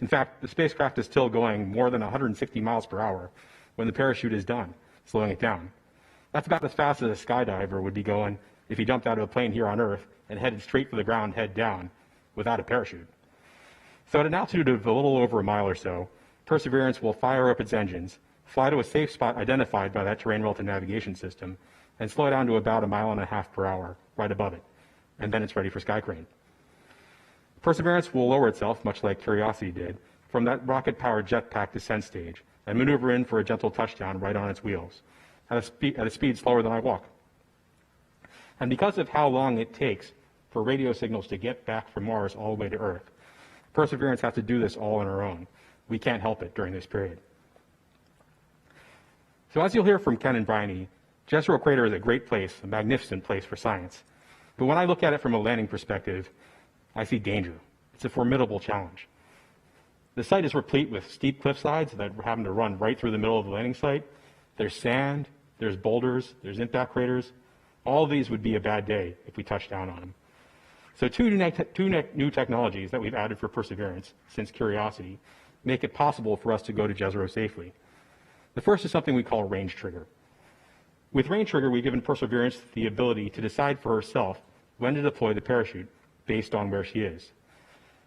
In fact, the spacecraft is still going more than 160 miles per hour when the parachute is done, slowing it down. That's about as fast as a skydiver would be going if he jumped out of a plane here on Earth and headed straight for the ground head down without a parachute. So at an altitude of a little over a mile or so, Perseverance will fire up its engines, fly to a safe spot identified by that terrain relative navigation system, and slow down to about 1.5 miles per hour right above it. And then it's ready for skycrane. Perseverance will lower itself, much like Curiosity did, from that rocket-powered jetpack descent stage and maneuver in for a gentle touchdown right on its wheels, at a speed slower than I walk. And because of how long it takes for radio signals to get back from Mars all the way to Earth, Perseverance has to do this all on her own. We can't help it during this period. So as you'll hear from Ken and Bryony, Jezero Crater is a great place, a magnificent place for science. But when I look at it from a landing perspective, I see danger. It's a formidable challenge. The site is replete with steep cliffsides that we're having to run right through the middle of the landing site. There's sand, there's boulders, there's impact craters. All of these would be a bad day if we touched down on them. So two new technologies that we've added for Perseverance since Curiosity make it possible for us to go to Jezero safely. The first is something we call range trigger. With range trigger, we've given Perseverance the ability to decide for herself when to deploy the parachute based on where she is.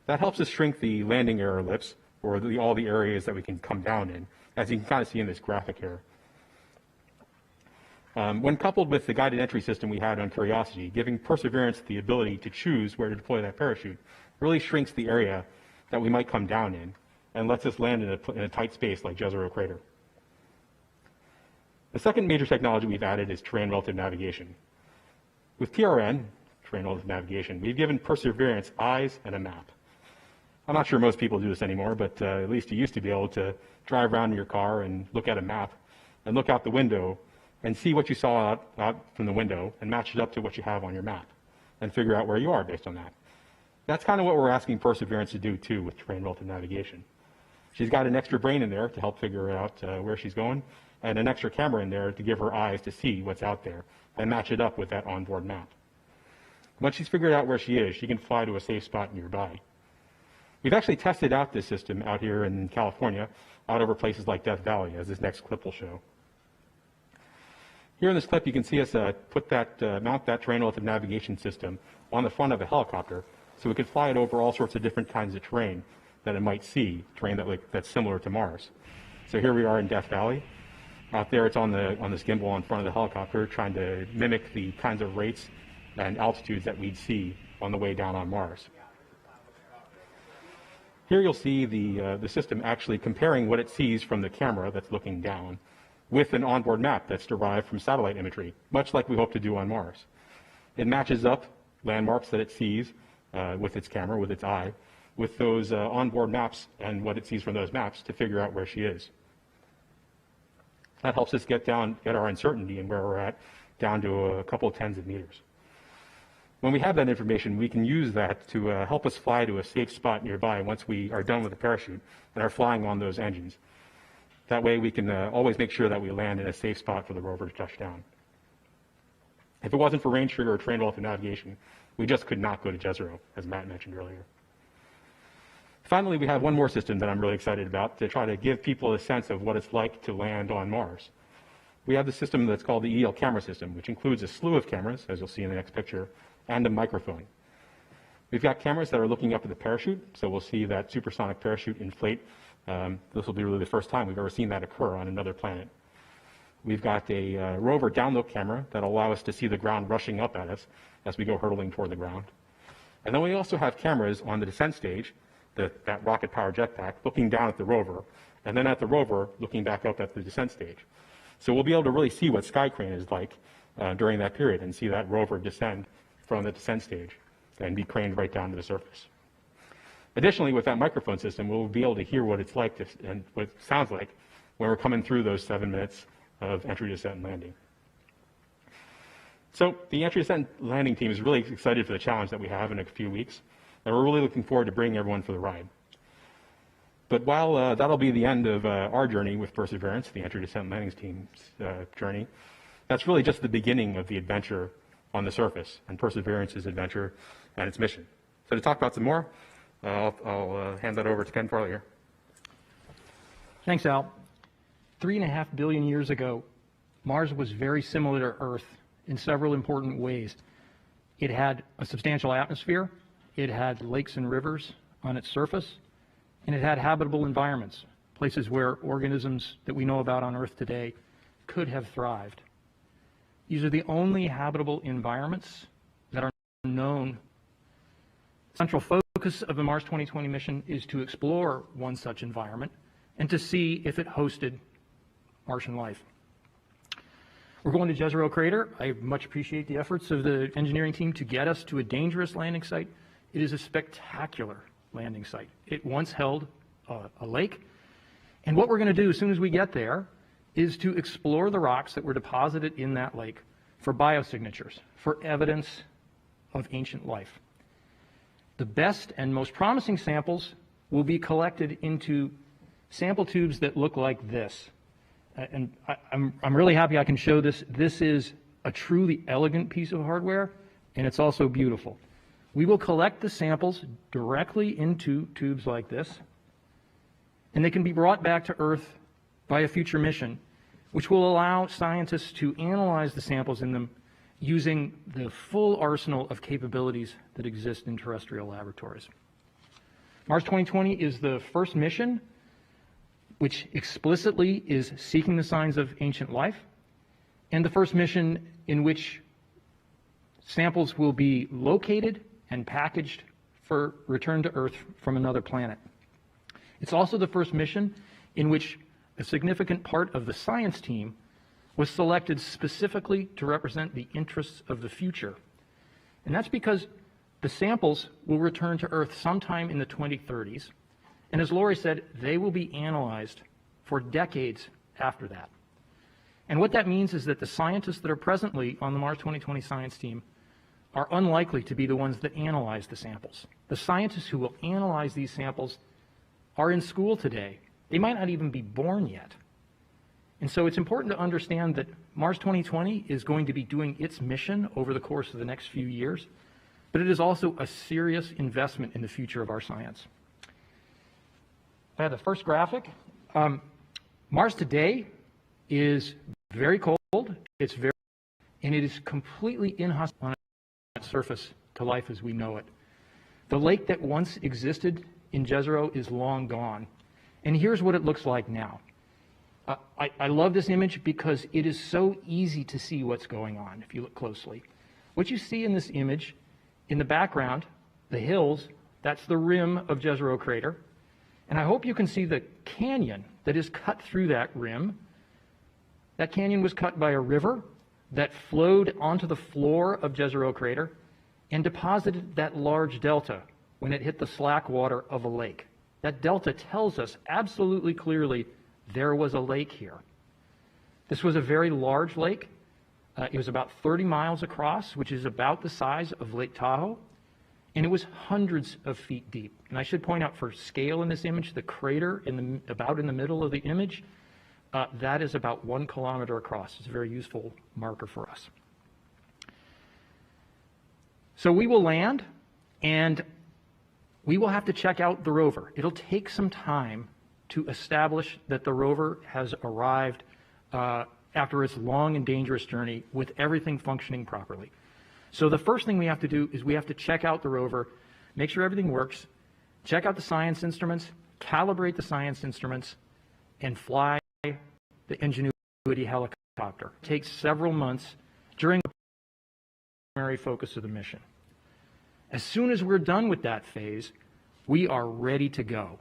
That helps us shrink the landing error ellipse, or all the areas that we can come down in, as you can kind of see in this graphic here. When coupled with the guided entry system we had on Curiosity, giving Perseverance the ability to choose where to deploy that parachute really shrinks the area that we might come down in and lets us land in a tight space like Jezero Crater. The second major technology we've added is terrain relative navigation. With TRN, terrain relative navigation, we've given Perseverance eyes and a map. I'm not sure most people do this anymore, but at least you used to be able to drive around in your car and look at a map and look out the window and see what you saw out from the window and match it up to what you have on your map and figure out where you are based on that. That's kind of what we're asking Perseverance to do too with terrain relative navigation. She's got an extra brain in there to help figure out where she's going, and an extra camera in there to give her eyes to see what's out there and match it up with that onboard map. Once she's figured out where she is, she can fly to a safe spot nearby. We've actually tested out this system out here in California, out over places like Death Valley, as this next clip will show. Here in this clip, you can see us mount that terrain relative navigation system on the front of a helicopter, so we could fly it over all sorts of different kinds of terrain that it might see, terrain that's similar to Mars. So here we are in Death Valley. Out there, it's on this gimbal on front of the helicopter, trying to mimic the kinds of rates and altitudes that we'd see on the way down on Mars. Here you'll see the system actually comparing what it sees from the camera that's looking down with an onboard map that's derived from satellite imagery, much like we hope to do on Mars. It matches up landmarks that it sees with its camera, with its eye, with those onboard maps and what it sees from those maps to figure out where she is. That helps us get our uncertainty and where we're at down to a couple of tens of meters. When we have that information, we can use that to help us fly to a safe spot nearby once we are done with the parachute and are flying on those engines. That way we can always make sure that we land in a safe spot for the rover to touch down. If it wasn't for range trigger or terrain relative navigation, we just could not go to Jezero, as Matt mentioned earlier. Finally, we have one more system that I'm really excited about to try to give people a sense of what it's like to land on Mars. We have the system that's called the EL camera system, which includes a slew of cameras, as you'll see in the next picture, and a microphone. We've got cameras that are looking up at the parachute, so we'll see that supersonic parachute inflate. This will be really the first time we've ever seen that occur on another planet. We've got a Rover download camera that'll allow us to see the ground rushing up at us as we go hurtling toward the ground. And then we also have cameras on the descent stage, that rocket-powered jetpack, looking down at the rover, and then at the rover, looking back up at the descent stage. So we'll be able to really see what skycrane is like during that period and see that rover descend from the descent stage and be craned right down to the surface. Additionally, with that microphone system, we'll be able to hear what it's like and what it sounds like when we're coming through those 7 minutes of entry, descent, and landing. So the entry, descent, and landing team is really excited for the challenge that we have in a few weeks, and we're really looking forward to bringing everyone for the ride. But while that'll be the end of our journey with Perseverance, the entry, descent, and landing team's journey, that's really just the beginning of the adventure on the surface and Perseverance's adventure and its mission. So to talk about some more, I'll hand that over to Ken Farley here. Thanks, Al. 3.5 billion years ago, Mars was very similar to Earth in several important ways. It had a substantial atmosphere, it had lakes and rivers on its surface, and it had habitable environments, places where organisms that we know about on Earth today could have thrived. These are the only habitable environments that are known. The central focus of the Mars 2020 mission is to explore one such environment and to see if it hosted Martian life. We're going to Jezero Crater. I much appreciate the efforts of the engineering team to get us to a dangerous landing site. It is a spectacular landing site. It once held a lake, and what we're going to do as soon as we get there is to explore the rocks that were deposited in that lake for biosignatures, for evidence of ancient life. The best and most promising samples will be collected into sample tubes that look like this. And I'm really happy I can show this. This is a truly elegant piece of hardware, and it's also beautiful. We will collect the samples directly into tubes like this, and they can be brought back to Earth by a future mission, which will allow scientists to analyze the samples in them using the full arsenal of capabilities that exist in terrestrial laboratories. Mars 2020 is the first mission which explicitly is seeking the signs of ancient life, and the first mission in which samples will be located and packaged for return to Earth from another planet. It's also the first mission in which a significant part of the science team was selected specifically to represent the interests of the future. And that's because the samples will return to Earth sometime in the 2030s, and as Lori said, they will be analyzed for decades after that. And what that means is that the scientists that are presently on the Mars 2020 science team are unlikely to be the ones that analyze the samples. The scientists who will analyze these samples are in school today. They might not even be born yet. And so it's important to understand that Mars 2020 is going to be doing its mission over the course of the next few years, but it is also a serious investment in the future of our science. I have the first graphic. Mars today is very cold, and it is completely inhospitable on its surface to life as we know it. The lake that once existed in Jezero is long gone, and here's what it looks like now. I love this image because it is so easy to see what's going on if you look closely. What you see in this image, in the background, the hills, that's the rim of Jezero Crater. And I hope you can see the canyon that is cut through that rim. That canyon was cut by a river that flowed onto the floor of Jezero Crater and deposited that large delta when it hit the slack water of a lake. That delta tells us absolutely clearly there was a lake here. This was a very large lake. It was about 30 miles across, which is about the size of Lake Tahoe. And it was hundreds of feet deep. And I should point out for scale in this image, the crater about in the middle of the image, that is about 1 kilometer across. It's a very useful marker for us. So we will land, and we will have to check out the rover. It'll take some time to establish that the rover has arrived after its long and dangerous journey with everything functioning properly. So the first thing we have to do is we have to check out the rover, make sure everything works, check out the science instruments, calibrate the science instruments, and fly the Ingenuity helicopter. It takes several months during the primary focus of the mission. As soon as we're done with that phase, we are ready to go.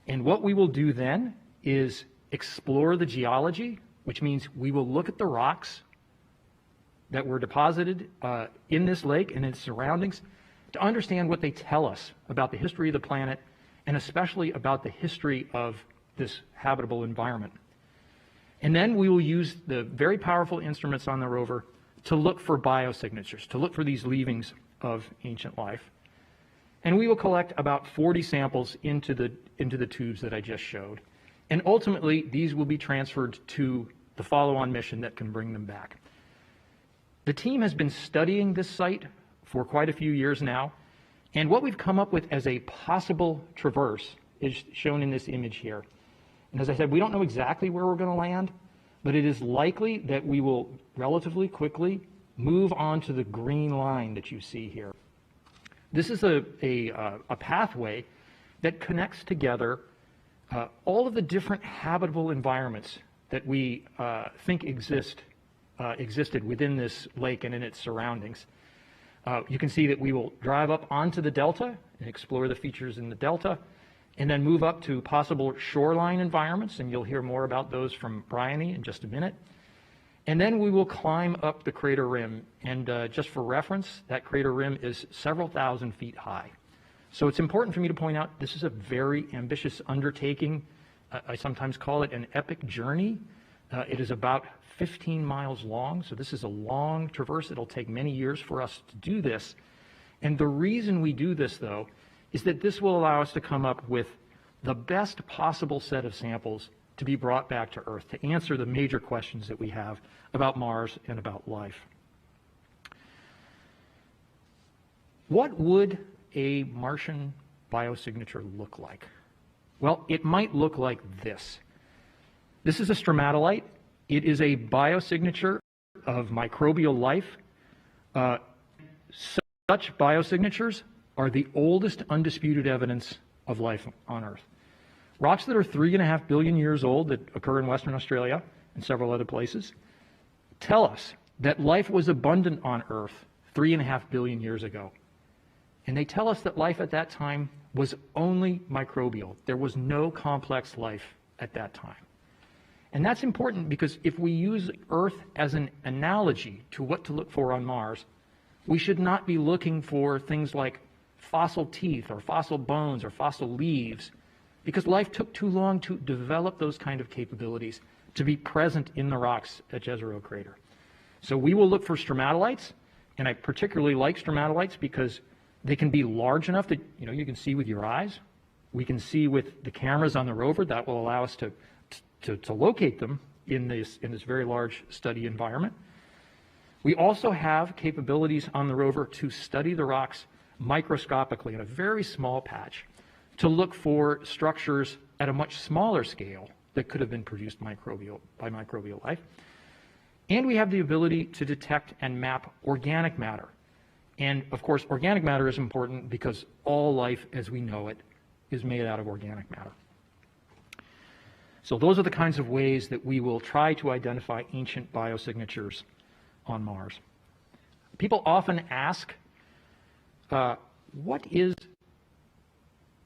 And what we will do then is explore the geology, which means we will look at the rocks that were deposited in this lake and its surroundings to understand what they tell us about the history of the planet and especially about the history of this habitable environment. And then we will use the very powerful instruments on the rover to look for biosignatures, to look for these leavings of ancient life. And we will collect about 40 samples into the tubes that I just showed. And ultimately, these will be transferred to the follow-on mission that can bring them back. The team has been studying this site for quite a few years now, And what we've come up with as a possible traverse is shown in this image here. And as I said, we don't know exactly where we're going to land, but it is likely that we will relatively quickly move on to the green line that you see here. This is a pathway that connects together all of the different habitable environments that we think existed within this lake and in its surroundings. You can see that we will drive up onto the delta and explore the features in the delta, and then move up to possible shoreline environments, and you'll hear more about those from Bryony in just a minute. And then we will climb up the crater rim, and just for reference, that crater rim is several thousand feet high. So it's important for me to point out this is a very ambitious undertaking. I sometimes call it an epic journey. It is about 15 miles long, so this is a long traverse. It'll take many years for us to do this. And the reason we do this, though, is that this will allow us to come up with the best possible set of samples to be brought back to Earth to answer the major questions that we have about Mars and about life. What would a Martian biosignature look like? Well, it might look like this. This is a stromatolite. It is a biosignature of microbial life. Such biosignatures are the oldest undisputed evidence of life on Earth. Rocks that are 3.5 billion years old that occur in Western Australia and several other places tell us that life was abundant on Earth 3.5 billion years ago. And they tell us that life at that time was only microbial. There was no complex life at that time. And that's important because if we use Earth as an analogy to what to look for on Mars, we should not be looking for things like fossil teeth or fossil bones or fossil leaves, because life took too long to develop those kind of capabilities to be present in the rocks at Jezero Crater. So we will look for stromatolites, and I particularly like stromatolites because they can be large enough that you can see with your eyes. We can see with the cameras on the rover. That will allow us to locate them in this very large study environment. We also have capabilities on the rover to study the rocks microscopically in a very small patch to look for structures at a much smaller scale that could have been produced by microbial life. And we have the ability to detect and map organic matter. And of course, organic matter is important because all life as we know it is made out of organic matter. So those are the kinds of ways that we will try to identify ancient biosignatures on Mars. People often ask, what is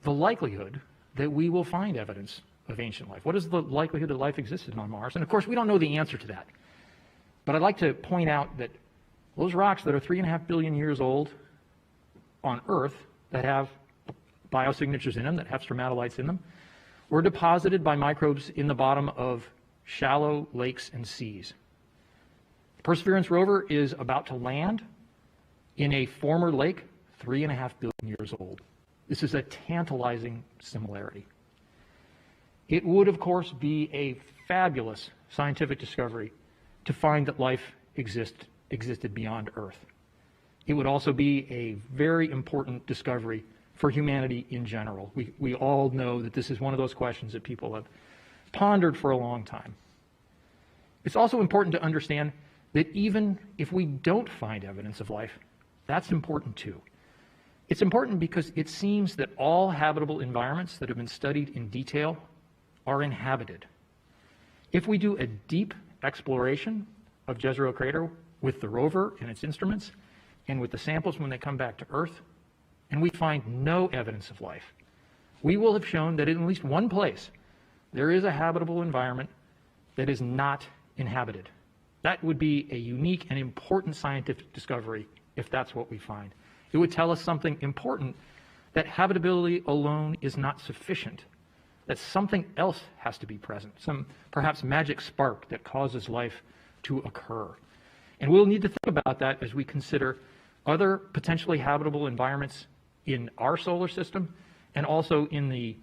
the likelihood that we will find evidence of ancient life? What is the likelihood that life existed on Mars? And of course, we don't know the answer to that. But I'd like to point out that those rocks that are 3.5 billion years old on Earth that have biosignatures in them, that have stromatolites in them, were deposited by microbes in the bottom of shallow lakes and seas. The Perseverance rover is about to land in a former lake 3.5 billion years old. This is a tantalizing similarity. It would, of course, be a fabulous scientific discovery to find that life existed beyond Earth. It would also be a very important discovery for humanity in general. We all know that this is one of those questions that people have pondered for a long time. It's also important to understand that even if we don't find evidence of life, that's important too. It's important because it seems that all habitable environments that have been studied in detail are inhabited. If we do a deep exploration of Jezero Crater with the rover and its instruments, and with the samples when they come back to Earth, and we find no evidence of life, we will have shown that in at least one place there is a habitable environment that is not inhabited. That would be a unique and important scientific discovery if that's what we find. It would tell us something important, that habitability alone is not sufficient, that something else has to be present, some perhaps magic spark that causes life to occur. And we'll need to think about that as we consider other potentially habitable environments in our solar system and also in the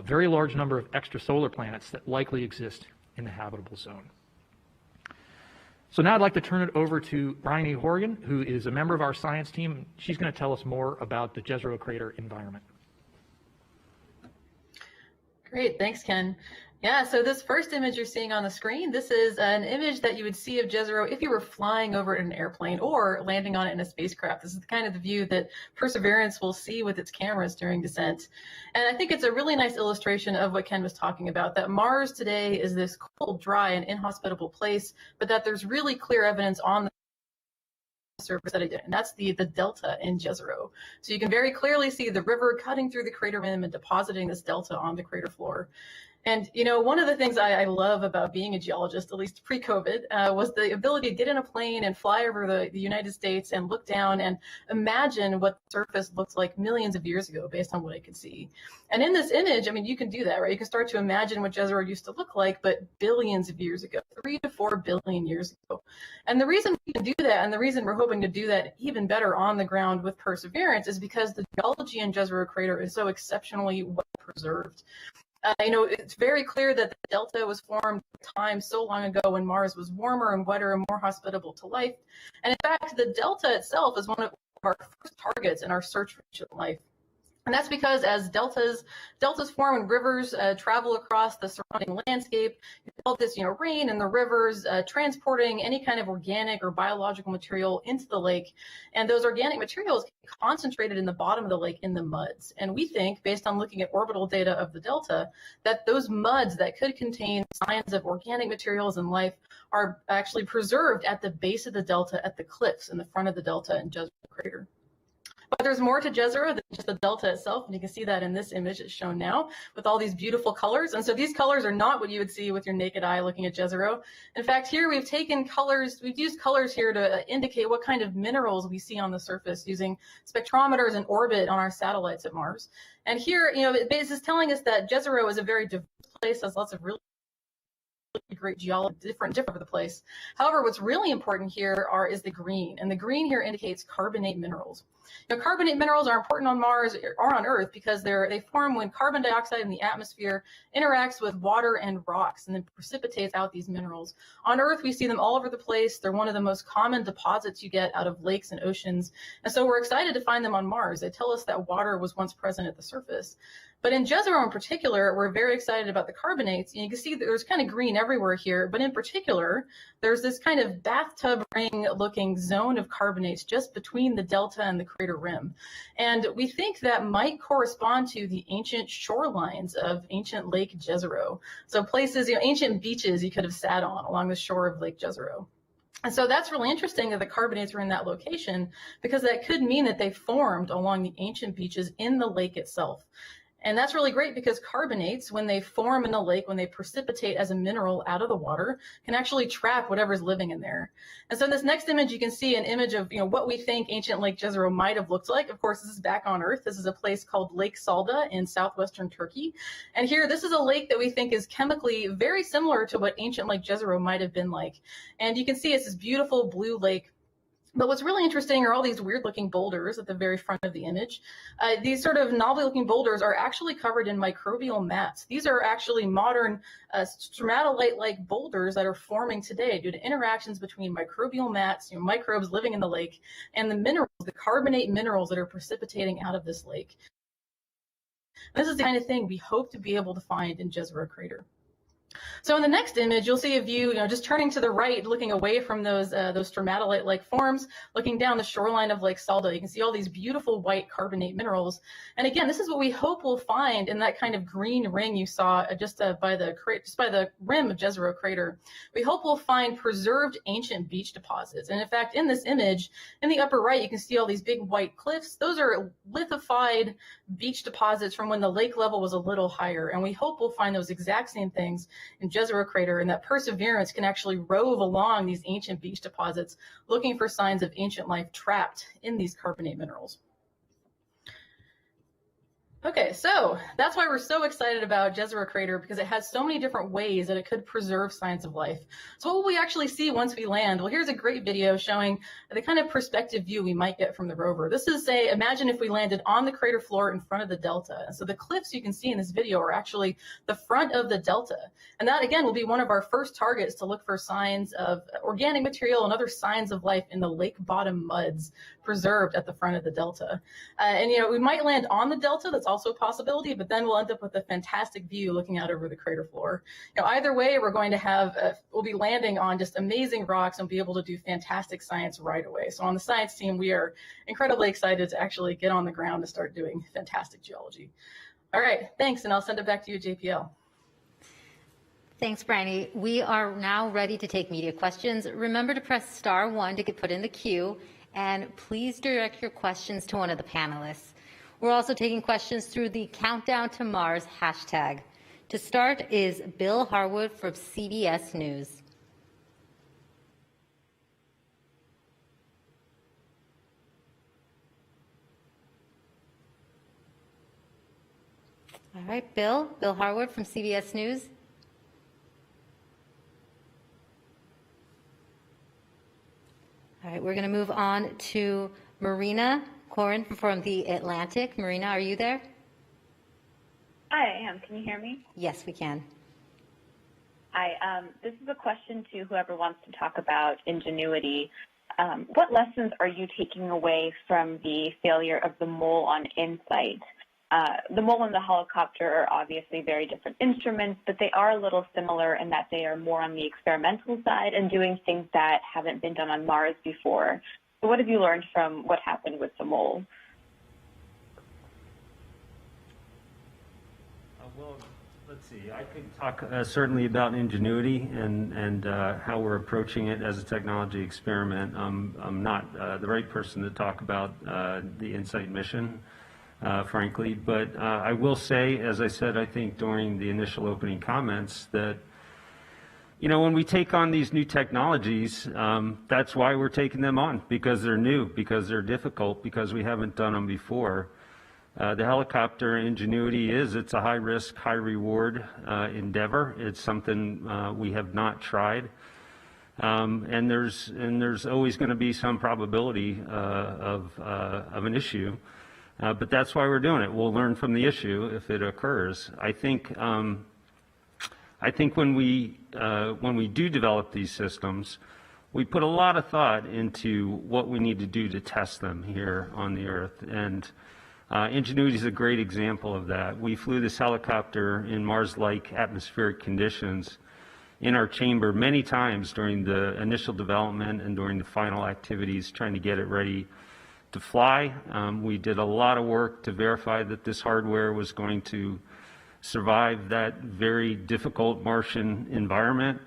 very large number of extrasolar planets that likely exist in the habitable zone. So now I'd like to turn it over to Bryony Horgan, who is a member of our science team. She's going to tell us more about the Jezero crater environment. Great, thanks, Ken. Yeah, so this first image you're seeing on the screen, this is an image that you would see of Jezero if you were flying over it in an airplane or landing on it in a spacecraft. This is kind of the view that Perseverance will see with its cameras during descent. And I think it's a really nice illustration of what Ken was talking about, that Mars today is this cold, dry, and inhospitable place, but that there's really clear evidence on the surface that it did, and that's the delta in Jezero. So you can very clearly see the river cutting through the crater rim and depositing this delta on the crater floor. And, you know, one of the things I love about being a geologist, at least pre-COVID, was the ability to get in a plane and fly over the United States and look down and imagine what the surface looked like millions of years ago based on what I could see. And in this image, I mean, you can do that, right? You can start to imagine what Jezero used to look like, but billions of years ago, 3 to 4 billion years ago. And the reason we can do that, and the reason we're hoping to do that even better on the ground with Perseverance, is because the geology in Jezero crater is so exceptionally well preserved. You know, it's very clear that the delta was formed at a time so long ago when Mars was warmer and wetter and more hospitable to life. And in fact, the delta itself is one of our first targets in our search for ancient life. And that's because as deltas form and rivers travel across the surrounding landscape, you have all this, you know, rain and the rivers transporting any kind of organic or biological material into the lake. And those organic materials get concentrated in the bottom of the lake in the muds. And we think, based on looking at orbital data of the delta, that those muds that could contain signs of organic materials and life are actually preserved at the base of the delta, at the cliffs in the front of the delta in Jezero crater. But there's more to Jezero than just the delta itself, and you can see that in this image it's shown now with all these beautiful colors. And so these colors are not what you would see with your naked eye looking at Jezero. In fact, here we've taken colors, we've used colors here to indicate what kind of minerals we see on the surface using spectrometers in orbit on our satellites at Mars. And here, you know, this is telling us that Jezero is a very diverse place, has lots of really great geology, different over the place. However, what's really important here is the green, and the green here indicates carbonate minerals. Now, carbonate minerals are important on Mars or on Earth because they form when carbon dioxide in the atmosphere interacts with water and rocks and then precipitates out these minerals. On Earth, we see them all over the place. They're one of the most common deposits you get out of lakes and oceans, and so we're excited to find them on Mars. They tell us that water was once present at the surface. But in Jezero in particular, we're very excited about the carbonates. And you can see that there's kind of green everywhere here, but in particular, there's this kind of bathtub ring looking zone of carbonates just between the delta and the crater rim. And we think that might correspond to the ancient shorelines of ancient Lake Jezero. So places, you know, ancient beaches you could have sat on along the shore of Lake Jezero. And so that's really interesting that the carbonates are in that location, because that could mean that they formed along the ancient beaches in the lake itself. And that's really great because carbonates, when they form in the lake, when they precipitate as a mineral out of the water, can actually trap whatever's living in there. And so in this next image, you can see an image of, you know, what we think ancient Lake Jezero might have looked like. Of course, this is back on Earth. This is a place called Lake Salda in southwestern Turkey. And here, this is a lake that we think is chemically very similar to what ancient Lake Jezero might have been like. And you can see it's this beautiful blue lake. But what's really interesting are all these weird looking boulders at the very front of the image. These sort of novel looking boulders are actually covered in microbial mats. These are actually modern stromatolite-like boulders that are forming today due to interactions between microbial mats, you know, microbes living in the lake, and the minerals, the carbonate minerals that are precipitating out of this lake. This is the kind of thing we hope to be able to find in Jezero crater. So in the next image, you'll see a view, you know, just turning to the right, looking away from those stromatolite-like forms, looking down the shoreline of Lake Salda. You can see all these beautiful white carbonate minerals. And again, this is what we hope we'll find in that kind of green ring you saw just by the rim of Jezero crater. We hope we'll find preserved ancient beach deposits. And in fact, in this image, in the upper right, you can see all these big white cliffs. Those are lithified beach deposits from when the lake level was a little higher. And we hope we'll find those exact same things in Jezero crater, and that Perseverance can actually rove along these ancient beach deposits looking for signs of ancient life trapped in these carbonate minerals. Okay, so that's why we're so excited about Jezero Crater, because it has so many different ways that it could preserve signs of life. So what will we actually see once we land? Well, here's a great video showing the kind of perspective view we might get from the rover. This is, say, imagine if we landed on the crater floor in front of the delta. And so the cliffs you can see in this video are actually the front of the delta. And that, again, will be one of our first targets to look for signs of organic material and other signs of life in the lake bottom muds preserved at the front of the delta. And, you know, we might land on the delta. That's also a possibility, but then we'll end up with a fantastic view looking out over the crater floor. You know, either way, we're going to have, we'll be landing on just amazing rocks and be able to do fantastic science right away. So on the science team, we are incredibly excited to actually get on the ground and start doing fantastic geology. All right, thanks, and I'll send it back to you, JPL. Thanks, Bryony. We are now ready to take media questions. Remember to press *1 to get put in the queue, and please direct your questions to one of the panelists. We're also taking questions through the Countdown to Mars hashtag. To start is Bill Harwood from CBS News. All right, Bill Harwood from CBS News. All right, we're going to move on to Marina Corin from The Atlantic. Marina, are you there? Hi, I am. Can you hear me? Yes, we can. Hi. This is a question to whoever wants to talk about ingenuity. What lessons are you taking away from the failure of the mole on InSight? The mole and the helicopter are obviously very different instruments, but they are a little similar in that they are more on the experimental side and doing things that haven't been done on Mars before. So what have you learned from what happened with the mole? Well, let's see. I could talk certainly about ingenuity and how we're approaching it as a technology experiment. I'm not the right person to talk about the InSight mission, frankly, but I will say, as I said, I think during the initial opening comments, that when we take on these new technologies, that's why we're taking them on, because they're new, because they're difficult, because we haven't done them before. The helicopter ingenuity it's a high-risk, high-reward endeavor. It's something we have not tried, and there's always going to be some probability of an issue, but that's why we're doing it. We'll learn from the issue if it occurs. I think when we do develop these systems, we put a lot of thought into what we need to do to test them here on the Earth, and Ingenuity is a great example of that. We flew this helicopter in Mars-like atmospheric conditions in our chamber many times during the initial development and during the final activities, trying to get it ready to fly. We did a lot of work to verify that this hardware was going to survive that very difficult Martian environment.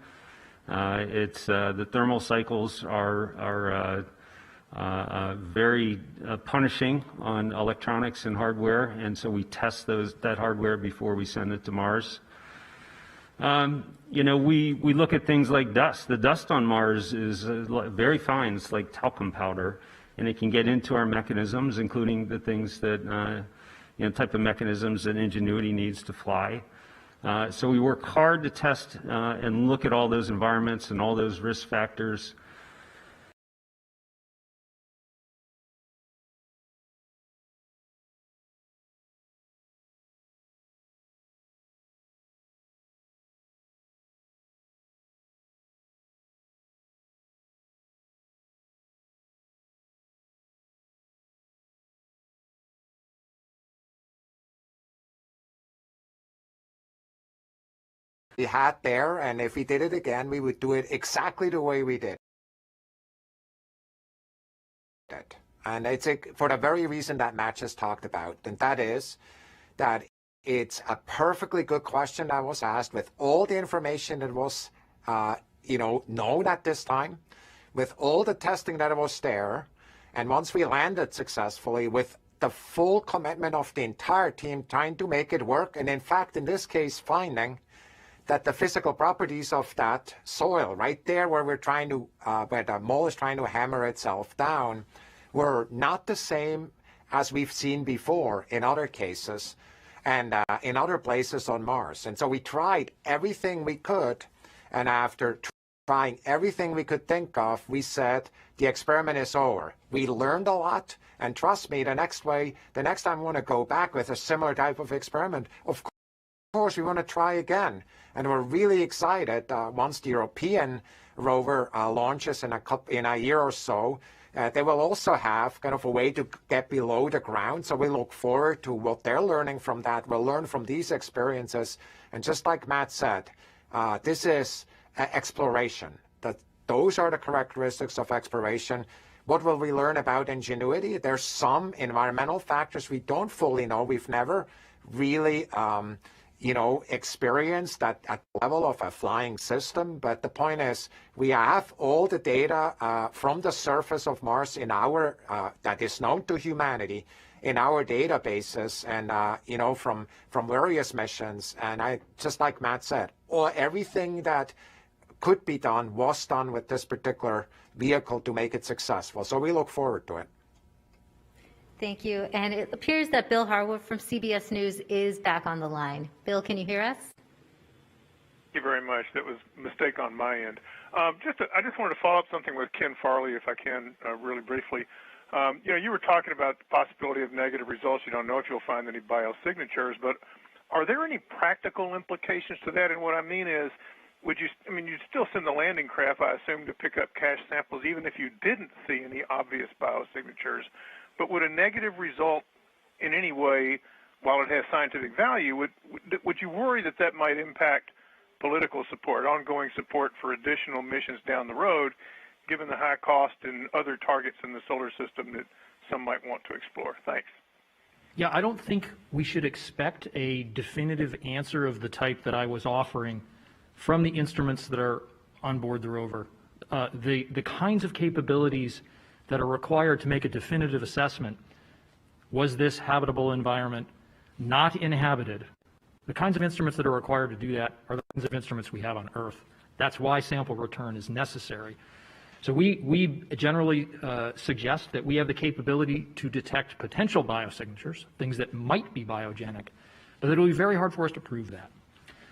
The thermal cycles are very punishing on electronics and hardware, and so we test that hardware before we send it to Mars. We look at things like dust. The dust on Mars is very fine. It's like talcum powder, and it can get into our mechanisms, including the things that type of mechanisms that Ingenuity needs to fly. So we work hard to test and look at all those environments and all those risk factors. We had there, and if we did it again, we would do it exactly the way we did it. And it's for the very reason that Matt just talked about, and that is that it's a perfectly good question that was asked with all the information that was, known at this time, with all the testing that was there, and once we landed successfully with the full commitment of the entire team trying to make it work, and in fact, in this case, finding that the physical properties of that soil right there where we're trying to, where the mole is trying to hammer itself down, were not the same as we've seen before in other cases and in other places on Mars. And so we tried everything we could, and after trying everything we could think of, we said the experiment is over. We learned a lot, and trust me, the next time we want to go back with a similar type of experiment, of course we want to try again. And we're really excited once the European rover launches in a year or so. They will also have kind of a way to get below the ground. So we look forward to what they're learning from that. We'll learn from these experiences. And just like Matt said, this is exploration. Those are the characteristics of exploration. What will we learn about ingenuity? There's some environmental factors we don't fully know. We've never really experienced that at the level of a flying system. But the point is, we have all the data from the surface of Mars in our that is known to humanity in our databases, and from various missions. And I just like Matt said, everything that could be done was done with this particular vehicle to make it successful. So we look forward to it. Thank you. And it appears that Bill Harwood from CBS News is back on the line. Bill, can you hear us? Thank you very much. That was a mistake on my end. I just wanted to follow up something with Ken Farley, if I can, really briefly. You were talking about the possibility of negative results. You don't know if you'll find any biosignatures, but are there any practical implications to that? And what I mean is, you'd still send the landing craft, I assume, to pick up cache samples, even if you didn't see any obvious biosignatures. But would a negative result in any way, while it has scientific value, would you worry that that might impact political support, ongoing support for additional missions down the road, given the high cost and other targets in the solar system that some might want to explore? Thanks. Yeah, I don't think we should expect a definitive answer of the type that I was offering from the instruments that are on board the rover. The kinds of capabilities that are required to make a definitive assessment, was this habitable environment, not inhabited? The kinds of instruments that are required to do that are the kinds of instruments we have on Earth. That's why sample return is necessary. So we generally suggest that we have the capability to detect potential biosignatures, things that might be biogenic, but it will be very hard for us to prove that.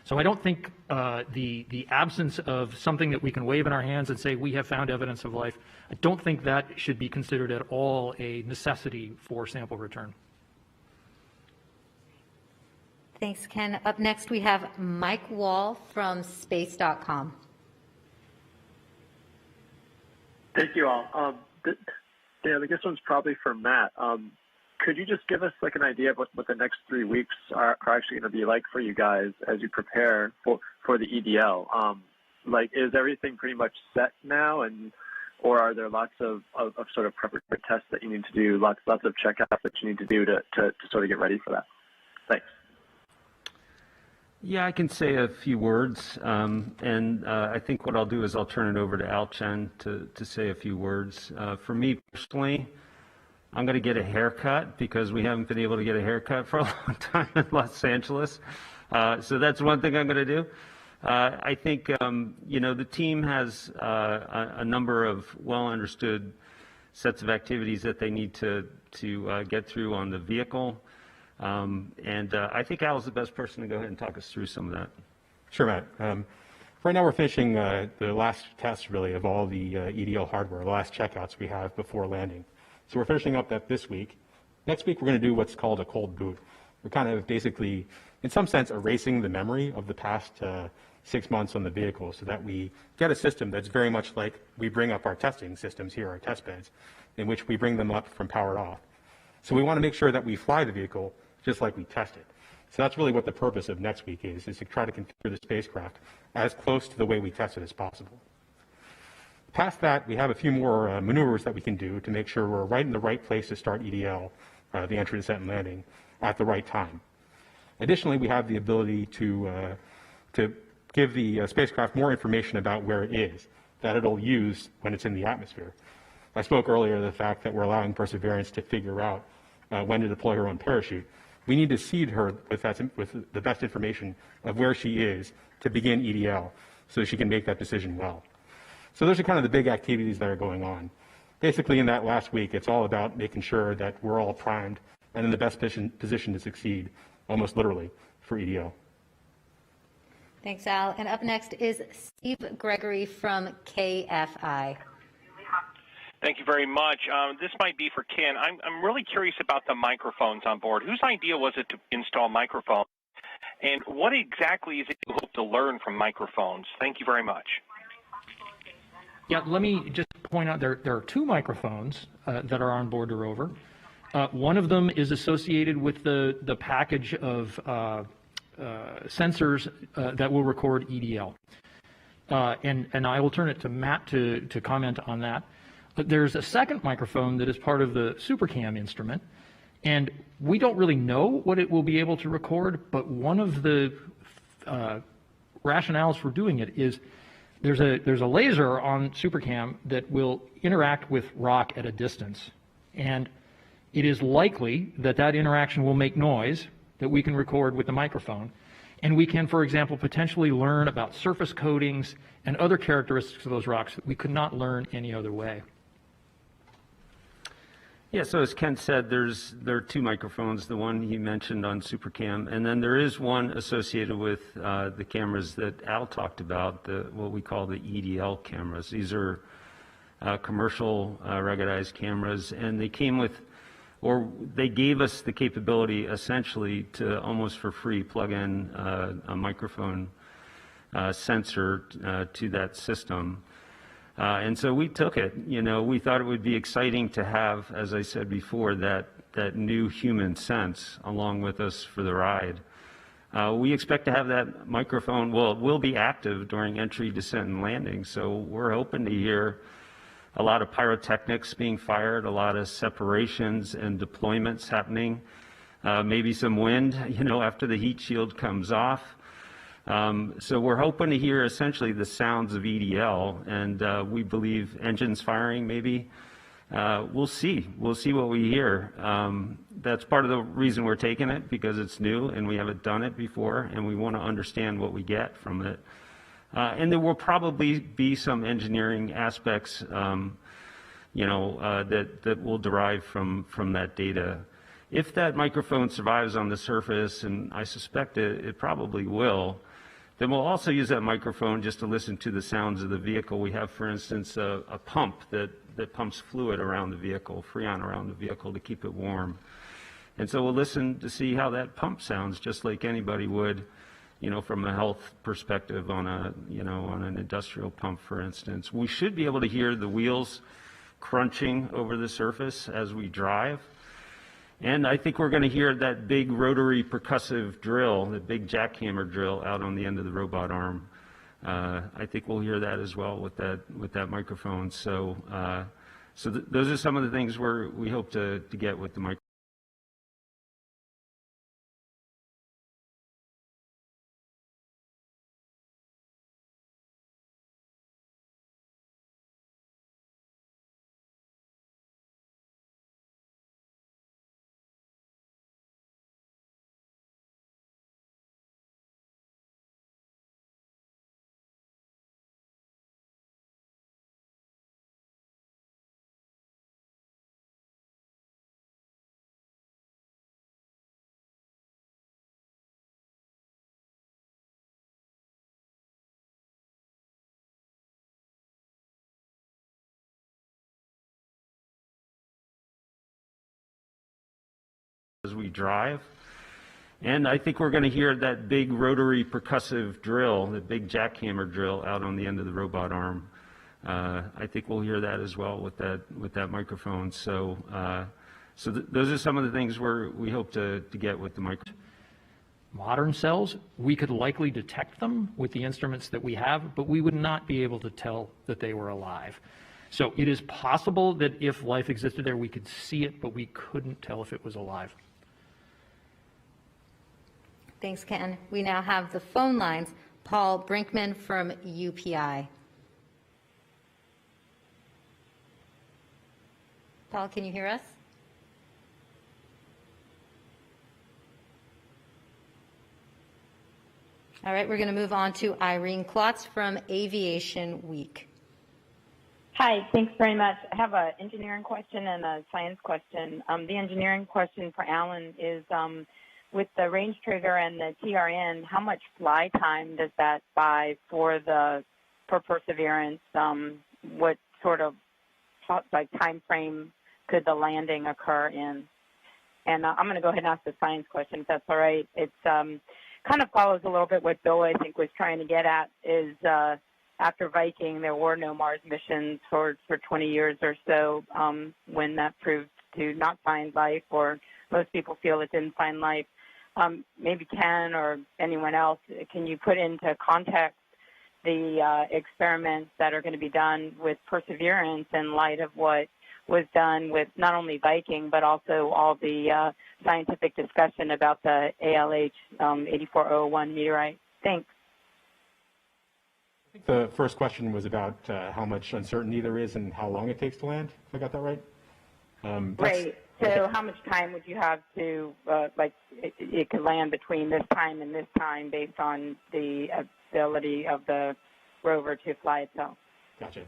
So I don't think the absence of something that we can wave in our hands and say we have found evidence of life, I don't think that should be considered at all a necessity for sample return. Thanks, Ken. Up next, we have Mike Wall from space.com. Thank you all. Dan, this one's probably for Matt. Could you just give us like an idea of what the next 3 weeks are actually going to be like for you guys as you prepare for the EDL? Is everything pretty much set now, or are there lots of sort of preparatory tests that you need to do, lots of checkouts that you need to do to sort of get ready for that? Thanks. Yeah, I can say a few words, and I think what I'll do is I'll turn it over to Al Chen to say a few words. For me personally, I'm going to get a haircut because we haven't been able to get a haircut for a long time in Los Angeles. So that's one thing I'm going to do. I think, the team has a number of well-understood sets of activities that they need to get through on the vehicle. And I think Al is the best person to go ahead and talk us through some of that. Sure, Matt. Right now we're finishing the last tests, really, of all the EDL hardware, the last checkouts we have before landing. So we're finishing up that this week. Next week, we're going to do what's called a cold boot. We're kind of basically, in some sense, erasing the memory of the past 6 months on the vehicle so that we get a system that's very much like we bring up our testing systems here, our test beds, in which we bring them up from powered off. So we want to make sure that we fly the vehicle just like we test it. So that's really what the purpose of next week is to try to configure the spacecraft as close to the way we test it as possible. Past that, we have a few more maneuvers that we can do to make sure we're right in the right place to start EDL, the entry, descent, and landing, at the right time. Additionally, we have the ability to give the spacecraft more information about where it is that it'll use when it's in the atmosphere. I spoke earlier of the fact that we're allowing Perseverance to figure out when to deploy her own parachute. We need to seed her with the best information of where she is to begin EDL so she can make that decision well. So those are kind of the big activities that are going on. basically in that last week, it's all about making sure that we're all primed and in the best position to succeed, almost literally, for EDL. Thanks, Al. And up next is Steve Gregory from KFI. Thank you very much. This might be for Ken. I'm really curious about the microphones on board. Whose idea was it to install microphones? And what exactly is it you hope to learn from microphones? Thank you very much. Yeah, let me just point out there are two microphones that are on board the Rover. One of them is associated with the package of sensors that will record EDL. And I will turn it to Matt to comment on that. But there's a second microphone that is part of the SuperCam instrument, and we don't really know what it will be able to record, but one of the rationales for doing it is there's a laser on SuperCam that will interact with rock at a distance, and it is likely that that interaction will make noise that we can record with the microphone, and we can, for example, potentially learn about surface coatings and other characteristics of those rocks that we could not learn any other way. Yeah, so as Ken said, there are two microphones, the one he mentioned on SuperCam, and then there is one associated with the cameras that Al talked about, what we call the EDL cameras. These are commercial ruggedized cameras, and they came with, or they gave us the capability essentially to almost for free plug in a microphone sensor to that system. And so we took it. You know, we thought it would be exciting to have, as I said before, that new human sense along with us for the ride. We expect to have that microphone, well, it will be active during entry, descent, and landing. So we're hoping to hear a lot of pyrotechnics being fired, a lot of separations and deployments happening, maybe some wind, you know, after the heat shield comes off. So we're hoping to hear essentially the sounds of EDL, and we believe engines firing maybe. We'll see what we hear. That's part of the reason we're taking it, because it's new and we haven't done it before, and we want to understand what we get from it. And there will probably be some engineering aspects, you know, that will derive from that data. If that microphone survives on the surface, and I suspect it probably will, then we'll also use that microphone just to listen to the sounds of the vehicle. We have, for instance, a pump that pumps fluid around the vehicle, Freon around the vehicle to keep it warm. And so we'll listen to see how that pump sounds, just like anybody would, you know, from a health perspective on on an industrial pump, for instance. We should be able to hear the wheels crunching over the surface as we drive. And I think we're going to hear that big rotary percussive drill, the big jackhammer drill out on the end of the robot arm. I think we'll hear that as well with that microphone. So, those are some of the things we hope to get with the microphone. As we drive. And I think we're going to hear that big rotary percussive drill, the big jackhammer drill out on the end of the robot arm. I think we'll hear that as well with that microphone. So, those are some of the things we hope to get with the microphone. Modern cells, we could likely detect them with the instruments that we have, but we would not be able to tell that they were alive. So it is possible that if life existed there, we could see it, but we couldn't tell if it was alive. Thanks, Ken. We now have the phone lines. Paul Brinkman from UPI. Paul, can you hear us? All right, we're going to move on to Irene Klotz from Aviation Week. Hi, thanks very much. I have an engineering question and a science question. The engineering question for Alan is, with the range trigger and the TRN, how much fly time does that buy for Perseverance? What sort of time frame could the landing occur in? And I'm going to go ahead and ask the science question, if that's all right. It's kind of follows a little bit what Bill, I think, was trying to get at, is after Viking, there were no Mars missions for 20 years or so, when that proved to not find life, or most people feel it didn't find life. Maybe Ken or anyone else, can you put into context the experiments that are going to be done with Perseverance in light of what was done with not only Viking, but also all the scientific discussion about the ALH 8401 meteorite? Thanks. I think the first question was about how much uncertainty there is and how long it takes to land, if I got that right. Right. So how much time would you have to, it could land between this time and this time based on the ability of the rover to fly itself? Gotcha.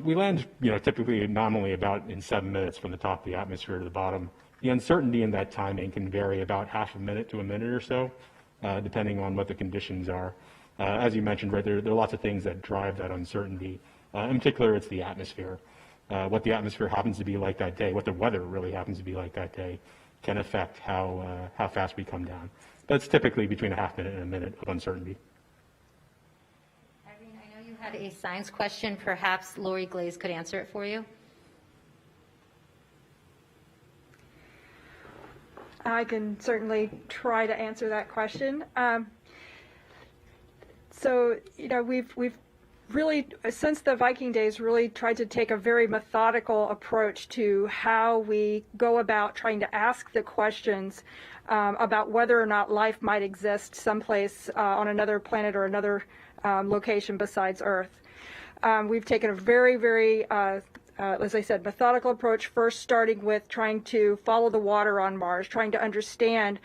We land, typically nominally about in 7 minutes from the top of the atmosphere to the bottom. The uncertainty in that timing can vary about half a minute to a minute or so, depending on what the conditions are. As you mentioned, right, there are lots of things that drive that uncertainty. In particular, it's the atmosphere. What the atmosphere happens to be like that day, what the weather really happens to be like that day, can affect how fast we come down. That's typically between a half minute and a minute of uncertainty. Irene, I know you had a science question. Perhaps Lori Glaze could answer it for you. I can certainly try to answer that question. So, we've really, since the Viking days, really tried to take a very methodical approach to how we go about trying to ask the questions about whether or not life might exist someplace on another planet or another location besides Earth. We've taken a very, very, as I said, methodical approach, first starting with trying to follow the water on Mars, trying to understand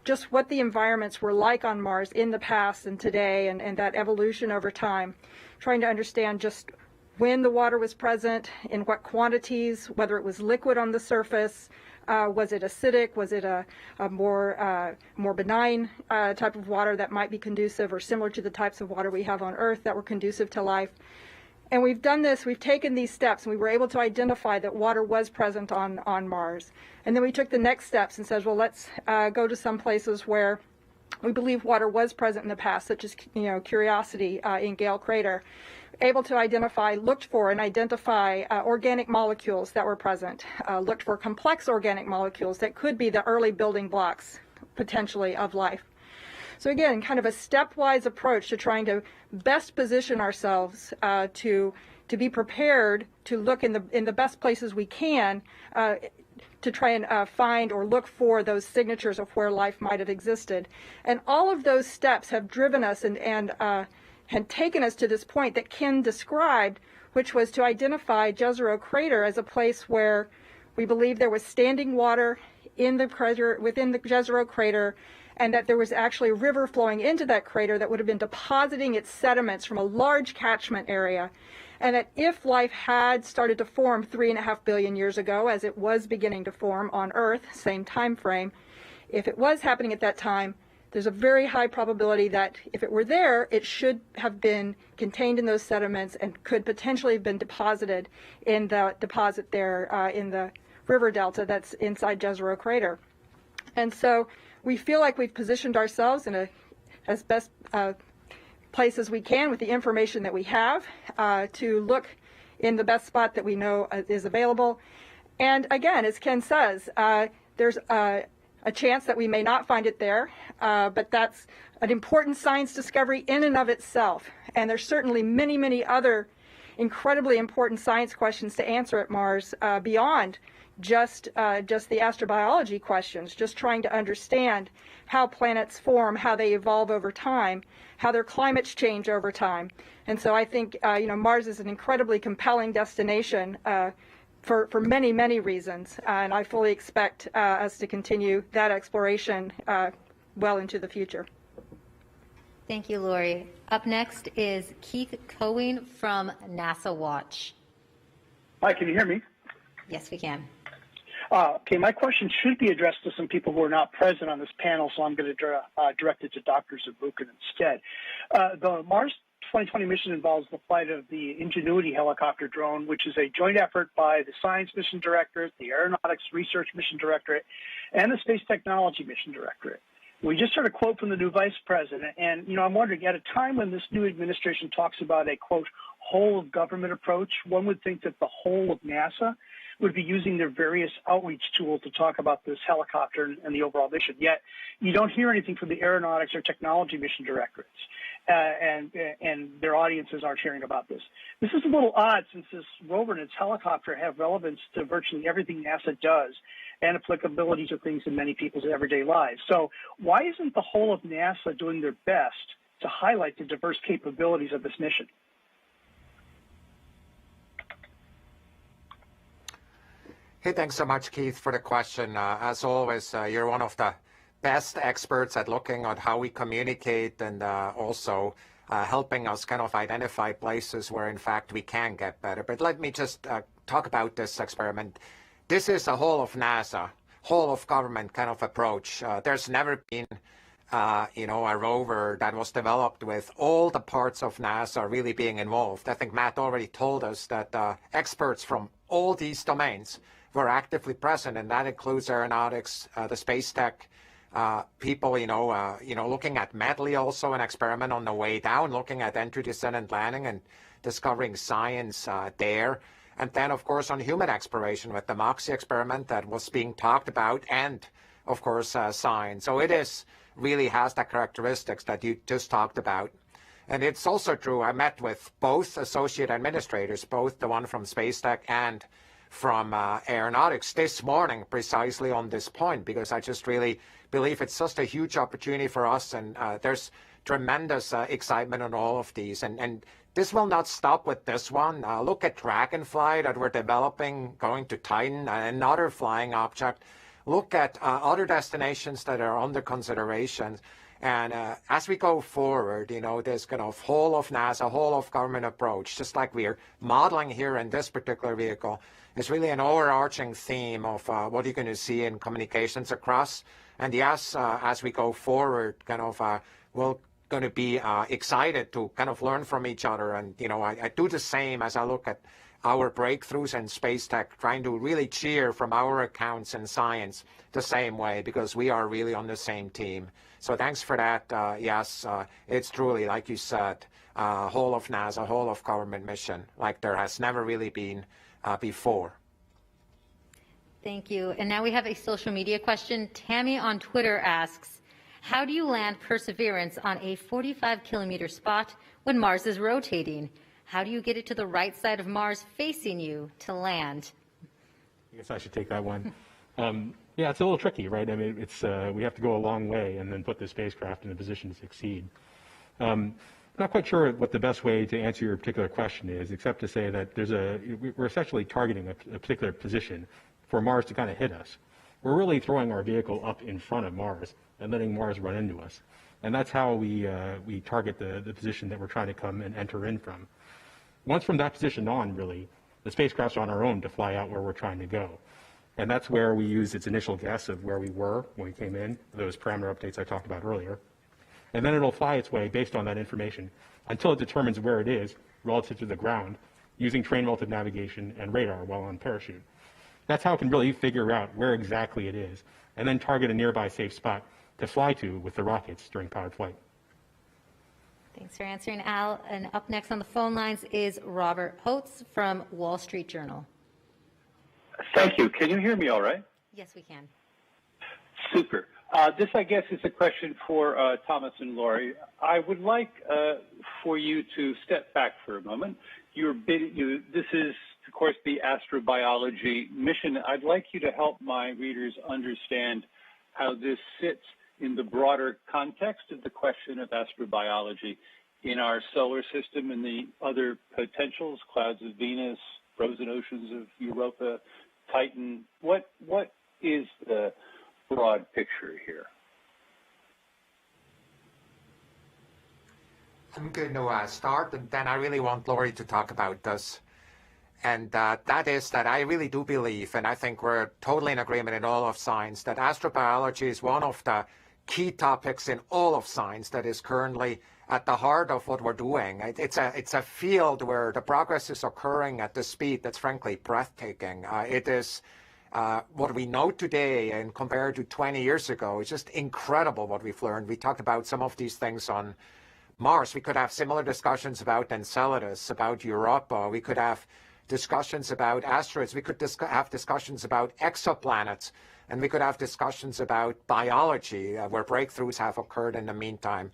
just what the environments were like on Mars in the past and today, and that evolution over time, trying to understand just when the water was present, in what quantities, whether it was liquid on the surface, was it acidic, was it a more benign type of water that might be conducive or similar to the types of water we have on Earth that were conducive to life. And we've done this, we've taken these steps, and we were able to identify that water was present on Mars. And then we took the next steps and said, well, let's go to some places where we believe water was present in the past, such as Curiosity in Gale Crater, able to identify, looked for and identify organic molecules that were present, looked for complex organic molecules that could be the early building blocks, potentially, of life. So again, kind of a stepwise approach to trying to best position ourselves to be prepared to look in the best places we can to try and find or look for those signatures of where life might have existed. And all of those steps have driven us and had taken us to this point that Ken described, which was to identify Jezero Crater as a place where we believe there was standing water in the crater, within the Jezero Crater, and that there was actually a river flowing into that crater that would have been depositing its sediments from a large catchment area. And that if life had started to form 3.5 billion years ago, as it was beginning to form on Earth, same time frame, if it was happening at that time, there's a very high probability that if it were there, it should have been contained in those sediments and could potentially have been deposited in the deposit there in the river delta that's inside Jezero Crater. And so we feel like we've positioned ourselves in as best place as we can with the information that we have to look in the best spot that we know is available. And again, as Ken says, there's a chance that we may not find it there, but that's an important science discovery in and of itself. And there's certainly many, many other incredibly important science questions to answer at Mars beyond just the astrobiology questions, just trying to understand how planets form, how they evolve over time, how their climates change over time. And so I think Mars is an incredibly compelling destination for many, many reasons, and I fully expect us to continue that exploration well into the future. Thank you, Lori. Up next is Keith Coing from NASA Watch. Hi, can you hear me? Yes, we can. Okay, my question should be addressed to some people who are not present on this panel, so I'm going to direct it to Dr. Zabukin instead. The Mars 2020 mission involves the flight of the Ingenuity helicopter drone, which is a joint effort by the Science Mission Directorate, the Aeronautics Research Mission Directorate, and the Space Technology Mission Directorate. We just heard a quote from the new vice president, and I'm wondering, at a time when this new administration talks about a, quote, whole of government approach, one would think that the whole of NASA would be using their various outreach tools to talk about this helicopter and the overall mission. Yet you don't hear anything from the Aeronautics or Technology Mission Directorates, and their audiences aren't hearing about this. This is a little odd, since this rover and its helicopter have relevance to virtually everything NASA does and applicability to things in many people's everyday lives. So why isn't the whole of NASA doing their best to highlight the diverse capabilities of this mission? Hey, thanks so much, Keith, for the question. As always, you're one of the best experts at looking at how we communicate and also helping us kind of identify places where, in fact, we can get better. But let me just talk about this experiment. This is a whole of NASA, whole of government kind of approach. There's never been a rover that was developed with all the parts of NASA really being involved. I think Matt already told us that experts from all these domains were actively present, and that includes aeronautics, the space tech people, looking at Medley, also an experiment on the way down, looking at entry, descent, and landing, and discovering science there. And then, of course, on human exploration with the MOXIE experiment that was being talked about, and, of course, science. So it really has the characteristics that you just talked about. And it's also true, I met with both associate administrators, both the one from Space Tech and from aeronautics this morning, precisely on this point, because I just really believe it's just a huge opportunity for us, and there's tremendous excitement on all of these. And this will not stop with this one. Look at Dragonfly that we're developing, going to Titan, another flying object. Look at other destinations that are under consideration. And as we go forward, there's kind of whole of NASA, whole of government approach, just like we're modeling here in this particular vehicle. It's really an overarching theme of what you're going to see in communications across. And yes, as we go forward, we're going to be excited to kind of learn from each other. And, I do the same as I look at our breakthroughs in space tech, trying to really cheer from our accounts in science the same way, because we are really on the same team. So thanks for that. Yes, it's truly, like you said, whole of NASA, whole of government mission, like there has never really been before. Thank you. And now we have a social media question. Tammy on Twitter asks, how do you land Perseverance on a 45-kilometer spot when Mars is rotating? How do you get it to the right side of Mars facing you to land? I guess I should take that one. Yeah, it's a little tricky, right? I mean, it's we have to go a long way and then put the spacecraft in a position to succeed. I'm not quite sure what the best way to answer your particular question is, except to say that we're essentially targeting a particular position for Mars to kind of hit us. We're really throwing our vehicle up in front of Mars and letting Mars run into us. And that's how we target the position that we're trying to come and enter in from. Once from that position on, really, the spacecraft's on our own to fly out where we're trying to go. And that's where we use its initial guess of where we were when we came in, those parameter updates I talked about earlier. And then it'll fly its way based on that information until it determines where it is relative to the ground using train-melted navigation and radar while on parachute. That's how it can really figure out where exactly it is and then target a nearby safe spot to fly to with the rockets during powered flight. Thanks for answering, Al. And up next on the phone lines is Robert Holtz from Wall Street Journal. Thank you. Can you hear me all right? Yes, we can. Super. This, I guess, is a question for Thomas and Lori. I would like for you to step back for a moment. This is, of course, the astrobiology mission. I'd like you to help my readers understand how this sits in the broader context of the question of astrobiology in our solar system and the other potentials, clouds of Venus, frozen oceans of Europa, Titan. What is the broad picture here? I'm going to start, and then I really want Lori to talk about this. that is that I really do believe, and I think we're totally in agreement in all of science, that astrobiology is one of the key topics in all of science that is currently at the heart of what we're doing. It's a field where the progress is occurring at the speed that's frankly breathtaking. It is what we know today and compared to 20 years ago, it's just incredible what we've learned. We talked about some of these things on Mars. We could have similar discussions about Enceladus, about Europa. We could have discussions about asteroids. We could have discussions about exoplanets. And we could have discussions about biology, where breakthroughs have occurred in the meantime.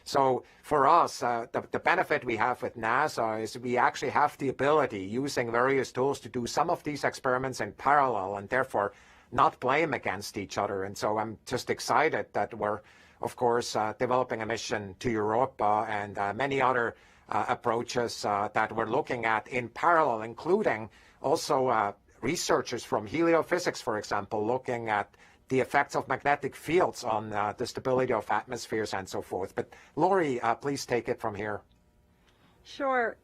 So for us, the benefit we have with NASA is we actually have the ability, using various tools, to do some of these experiments in parallel and therefore not blame against each other. And so I'm just excited that we're, of course, developing a mission to Europa and many other approaches that we're looking at in parallel, including also researchers from heliophysics, for example, looking at the effects of magnetic fields on the stability of atmospheres and so forth. But Lori, please take it from here. Sure.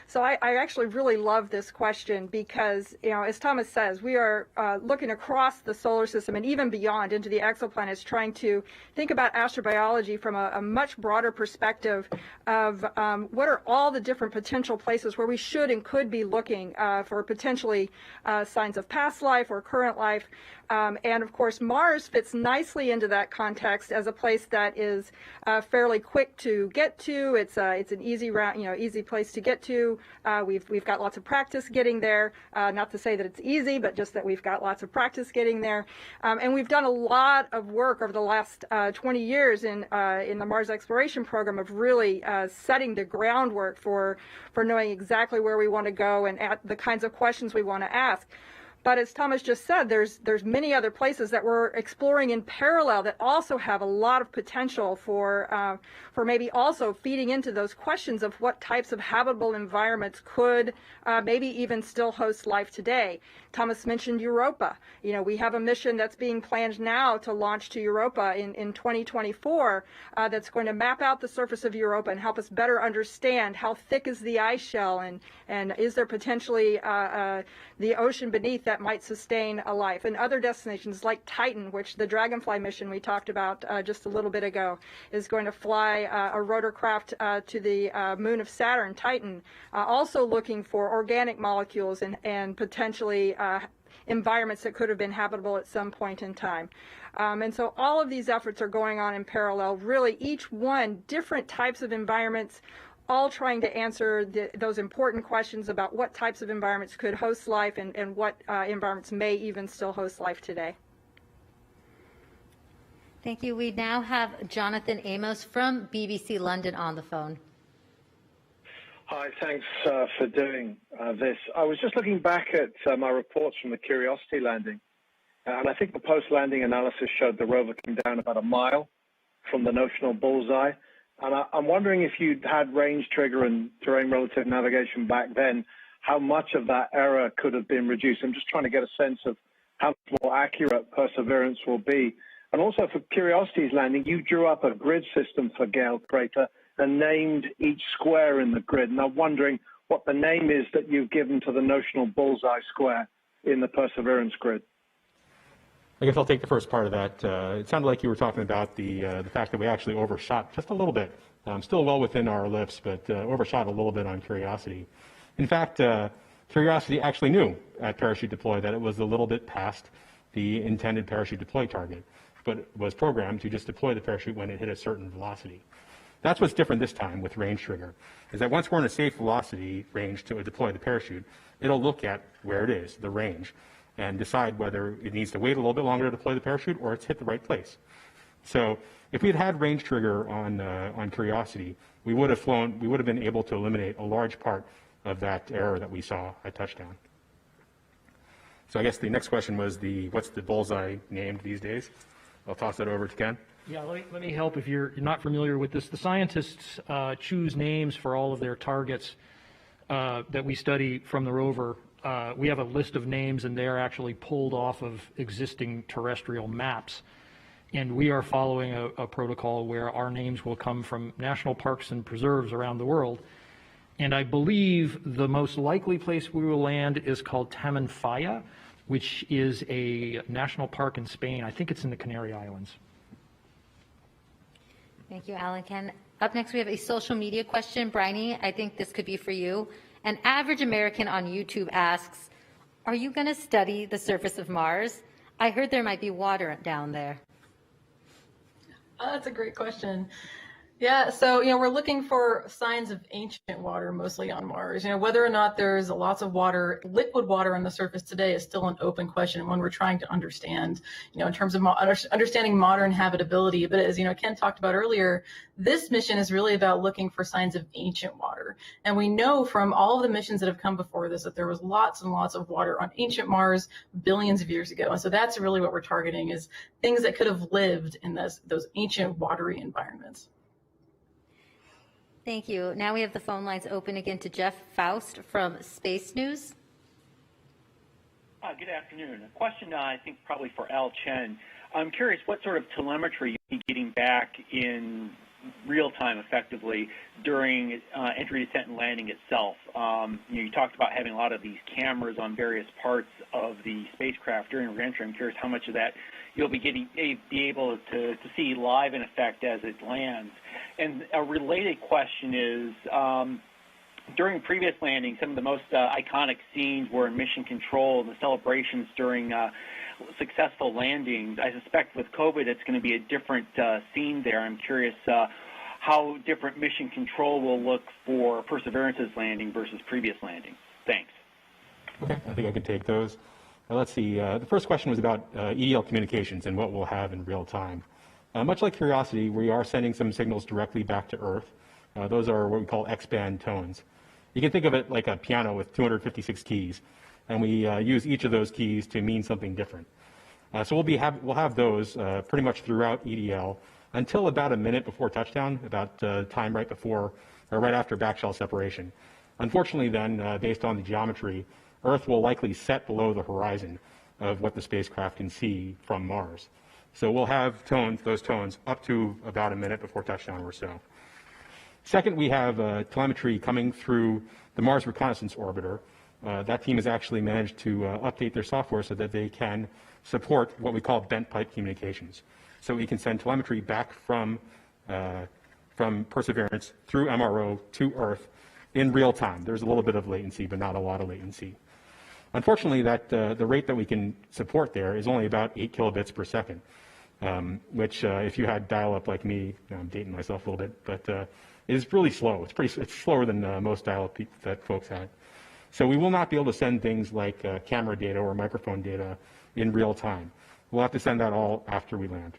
So I actually really love this question because, as Thomas says, we are looking across the solar system and even beyond into the exoplanets, trying to think about astrobiology from a much broader perspective of what are all the different potential places where we should and could be looking for potentially signs of past life or current life. And of course, Mars fits nicely into that context as a place that is fairly quick to get to. It's an easy route, easy place to get to. We've got lots of practice getting there. Not to say that it's easy, but just that we've got lots of practice getting there. And we've done a lot of work over the last 20 years in the Mars exploration program of really setting the groundwork for knowing exactly where we want to go and at the kinds of questions we want to ask. But as Thomas just said, there's many other places that we're exploring in parallel that also have a lot of potential for maybe also feeding into those questions of what types of habitable environments could maybe even still host life today. Thomas mentioned Europa. We have a mission that's being planned now to launch to Europa in 2024 that's going to map out the surface of Europa and help us better understand how thick is the ice shell and is there potentially the ocean beneath that might sustain a life. And other destinations like Titan, which the Dragonfly mission we talked about just a little bit ago, is going to fly a rotorcraft to the moon of Saturn, Titan, also looking for organic molecules and potentially environments that could have been habitable at some point in time. And so all of these efforts are going on in parallel, really each one different types of environments, all trying to answer those important questions about what types of environments could host life and what environments may even still host life today. Thank you. We now have Jonathan Amos from BBC London on the phone. Hi, thanks for doing this. I was just looking back at my reports from the Curiosity landing, and I think the post-landing analysis showed the rover came down about a mile from the notional bullseye. And I'm wondering if you'd had range trigger and terrain relative navigation back then, how much of that error could have been reduced? I'm just trying to get a sense of how much more accurate Perseverance will be. And also for Curiosity's landing, you drew up a grid system for Gale Crater and named each square in the grid. And I'm wondering what the name is that you've given to the notional bullseye square in the Perseverance grid. I guess I'll take the first part of that. It sounded like you were talking about the fact that we actually overshot just a little bit. Still well within our ellipse, but overshot a little bit on Curiosity. In fact, Curiosity actually knew at parachute deploy that it was a little bit past the intended parachute deploy target, but was programmed to just deploy the parachute when it hit a certain velocity. That's what's different this time with range trigger, is that once we're in a safe velocity range to deploy the parachute, it'll look at where it is, the range, and decide whether it needs to wait a little bit longer to deploy the parachute or it's hit the right place. So if we had had range trigger on Curiosity, we would have been able to eliminate a large part of that error that we saw at touchdown. So I guess the next question was what's the bullseye named these days? I'll toss that over to Ken. Yeah, let me help if you're not familiar with this. The scientists choose names for all of their targets that we study from the rover. We have a list of names, and they're actually pulled off of existing terrestrial maps. And we are following a protocol where our names will come from national parks and preserves around the world. And I believe the most likely place we will land is called Tamanfaya, which is a national park in Spain. I think it's in the Canary Islands. Thank you, Alan. Ken. Up next, we have a social media question. Bryony, I think this could be for you. An average American on YouTube asks, are you going to study the surface of Mars? I heard there might be water down there. Oh, that's a great question. Yeah, so, we're looking for signs of ancient water mostly on Mars. Whether or not there's lots of water, liquid water on the surface today is still an open question and one we're trying to understand, in terms of understanding modern habitability. But as, Ken talked about earlier, this mission is really about looking for signs of ancient water. And we know from all of the missions that have come before this that there was lots and lots of water on ancient Mars billions of years ago. And so that's really what we're targeting, is things that could have lived in those ancient watery environments. Thank you. Now we have the phone lines open again to Jeff Faust from Space News. Good afternoon. A question, I think, probably for Al Chen. I'm curious what sort of telemetry you're getting back in real time, effectively, during entry, descent, and landing itself. You talked about having a lot of these cameras on various parts of the spacecraft during reentry. I'm curious how much of that you'll be able to see live in effect as it lands. And a related question is, during previous landings, some of the most iconic scenes were in mission control and the celebrations during successful landings. I suspect with COVID it's going to be a different scene there. I'm curious how different mission control will look for Perseverance's landing versus previous landings. Thanks. Okay, I think I could take those. Let's see. The first question was about EDL communications and what we'll have in real time. Much like Curiosity, we are sending some signals directly back to Earth. Those are what we call X-band tones. You can think of it like a piano with 256 keys, and we use each of those keys to mean something different. So we'll have those pretty much throughout EDL until about a minute before touchdown, about time right before or right after backshell separation. Unfortunately, then, based on the geometry, Earth will likely set below the horizon of what the spacecraft can see from Mars. So we'll have those tones, up to about a minute before touchdown or so. Second, we have telemetry coming through the Mars Reconnaissance Orbiter. That team has actually managed to update their software so that they can support what we call bent pipe communications. So we can send telemetry back from Perseverance through MRO to Earth in real time. There's a little bit of latency, but not a lot of latency. Unfortunately, the rate that we can support there is only about 8 kilobits per second, which if you had dial-up like me, I'm dating myself a little bit, but is really slow. It's slower than most dial-up that folks had. So we will not be able to send things like camera data or microphone data in real time. We'll have to send that all after we land.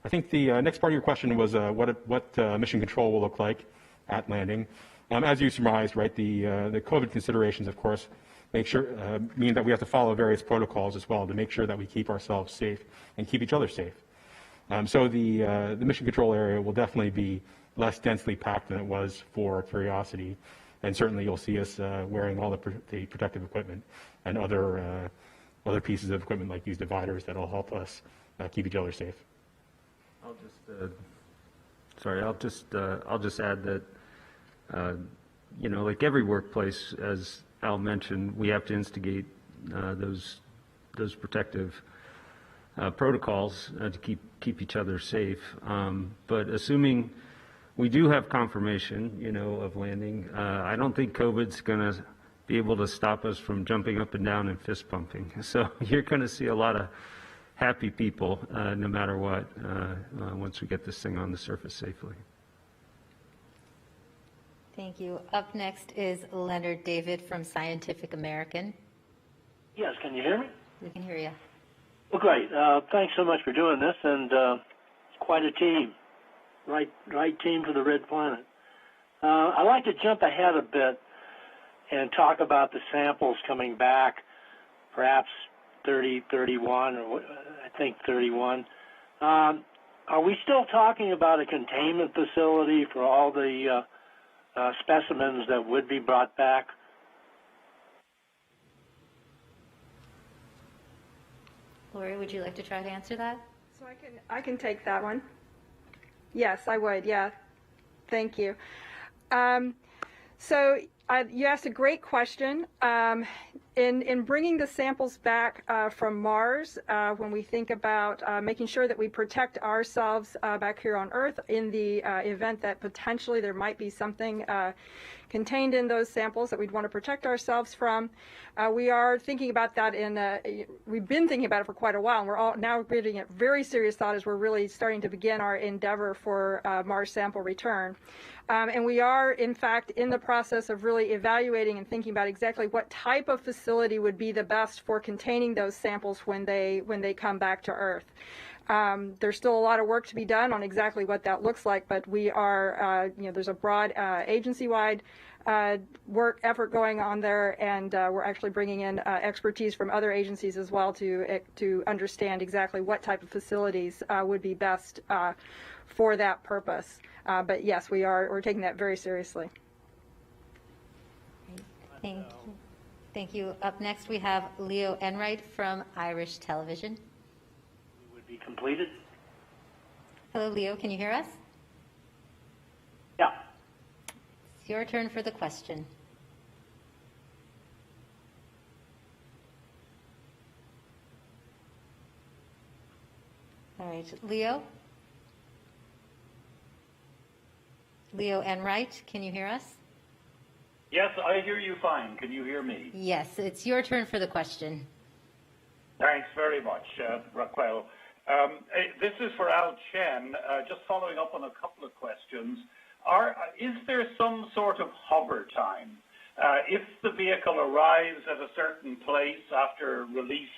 I think the next part of your question was what mission control will look like at landing. As you surmised, right, the COVID considerations, of course, mean that we have to follow various protocols as well to make sure that we keep ourselves safe and keep each other safe. So the mission control area will definitely be less densely packed than it was for Curiosity, and certainly you'll see us wearing all the protective equipment and other pieces of equipment like these dividers that will help us keep each other safe. I'll just add that like every workplace, as Al mentioned, we have to instigate those protective protocols to keep each other safe. But assuming we do have confirmation, of landing, I don't think COVID's going to be able to stop us from jumping up and down and fist pumping. So you're going to see a lot of happy people, no matter what, once we get this thing on the surface safely. Thank you. Up next is Leonard David from Scientific American. Yes, can you hear me? We can hear you. Well, great. Thanks so much for doing this, and it's quite a team. Right team for the Red Planet. I'd like to jump ahead a bit and talk about the samples coming back, perhaps 30, 31, or I think 31. Are we still talking about a containment facility for all the specimens that would be brought back? Lori, would you like to try to answer that? So I can take that one. Yes, I would. Yeah. Thank you. So you asked a great question. In bringing the samples back from Mars, when we think about making sure that we protect ourselves back here on Earth in the event that potentially there might be something contained in those samples that we'd want to protect ourselves from, we are thinking about that we've been thinking about it for quite a while, and we're all now giving it very serious thought as we're really starting to begin our endeavor for Mars sample return. And we are, in fact, in the process of really evaluating and thinking about exactly what type of facility would be the best for containing those samples when they come back to Earth. There's still a lot of work to be done on exactly what that looks like, but we are, there's a broad agency-wide effort going on there, and we're actually bringing in expertise from other agencies as well to understand exactly what type of facilities would be best for that purpose. But yes, we're taking that very seriously. Thank you. Thank you. Up next, we have Leo Enright from Irish Television. Would be completed. Hello, Leo. Can you hear us? Yeah. It's your turn for the question. All right, Leo? Leo Enright, can you hear us? Yes, I hear you fine. Can you hear me? Yes, it's your turn for the question. Thanks very much, Raquel. This is for Al Chen. Just following up on a couple of questions. Is there some sort of hover time? If the vehicle arrives at a certain place after release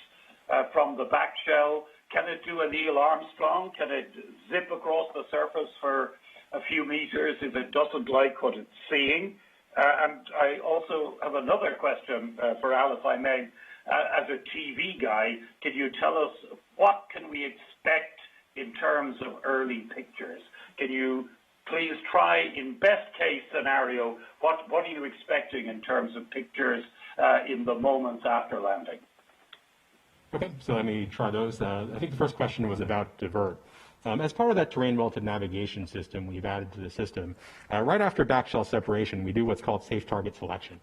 from the back shell, can it do a Neil Armstrong? Can it zip across the surface for a few meters if it doesn't like what it's seeing? And I also have another question for Al, if I may. As a TV guy, can you tell us what can we expect in terms of early pictures? Can you please try, in best case scenario, what are you expecting in terms of pictures in the moments after landing? Okay, so let me try those. I think the first question was about divert. As part of that terrain relative navigation system we've added to the system, right after backshell separation, we do what's called safe target selection.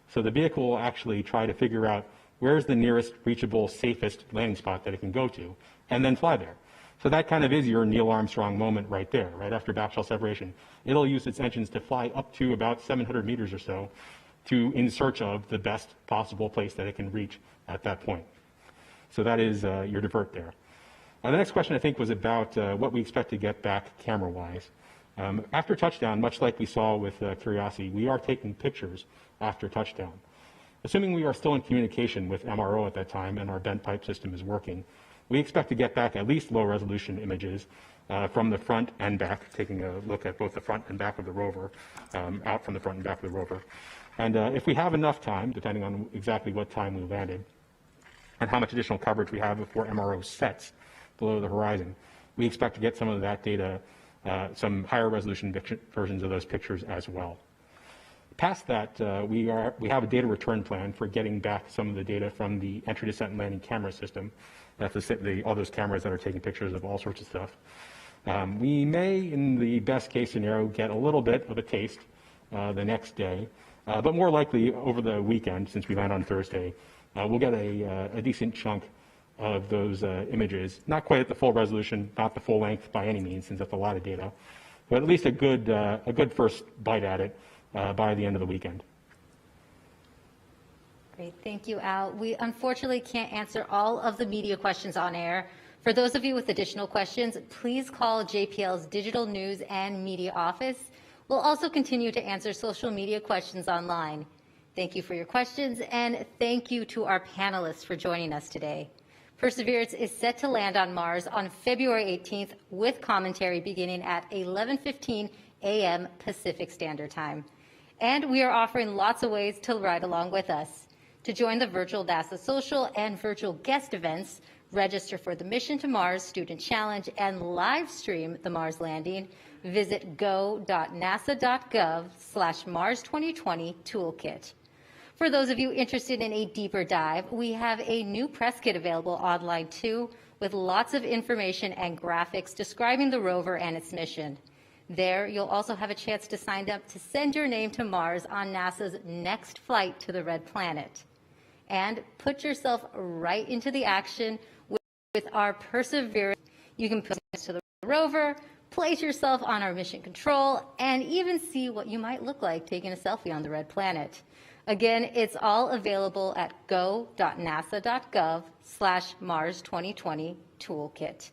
So the vehicle will actually try to figure out where's the nearest reachable, safest landing spot that it can go to, and then fly there. So that kind of is your Neil Armstrong moment right there, right after backshell separation. It'll use its engines to fly up to about 700 meters or so in search of the best possible place that it can reach at that point. So that is your divert there. The next question, I think, was about what we expect to get back camera-wise. After touchdown, much like we saw with Curiosity, we are taking pictures after touchdown. Assuming we are still in communication with MRO at that time and our bent pipe system is working, we expect to get back at least low-resolution images from the front and back, taking a look at both the front and back of the rover, out from the front and back of the rover. And if we have enough time, depending on exactly what time we landed, and how much additional coverage we have before MRO sets below the horizon, we expect to get some of that data, some higher resolution versions of those pictures as well. Past that, we have a data return plan for getting back some of the data from the entry, descent, and landing camera system. That's all those cameras that are taking pictures of all sorts of stuff. We may, in the best case scenario, get a little bit of a taste the next day, but more likely over the weekend, since we land on Thursday, we'll get a decent chunk of those images, not quite at the full resolution, not the full length by any means, since that's a lot of data, but at least a good first bite at it by the end of the weekend. Great, thank you, Al. We unfortunately can't answer all of the media questions on air. For those of you with additional questions, please call JPL's Digital News and Media Office. We'll also continue to answer social media questions online. Thank you for your questions, and thank you to our panelists for joining us today. Perseverance is set to land on Mars on February 18th with commentary beginning at 11:15 a.m. Pacific Standard Time. And we are offering lots of ways to ride along with us. To join the virtual NASA social and virtual guest events, register for the Mission to Mars Student Challenge and live stream the Mars landing, visit go.nasa.gov/Mars2020 toolkit. For those of you interested in a deeper dive, we have a new press kit available online too, with lots of information and graphics describing the rover and its mission. There, you'll also have a chance to sign up to send your name to Mars on NASA's next flight to the Red Planet. And put yourself right into the action with our Perseverance. You can put this to the rover, place yourself on our mission control, and even see what you might look like taking a selfie on the Red Planet. Again, it's all available at go.nasa.gov/Mars 2020 Toolkit.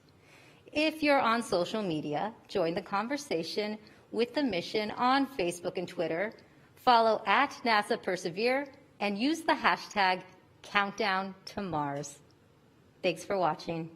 If you're on social media, join the conversation with the mission on Facebook and Twitter. Follow @NASA Persevere and use the hashtag #CountdownToMars. Thanks for watching.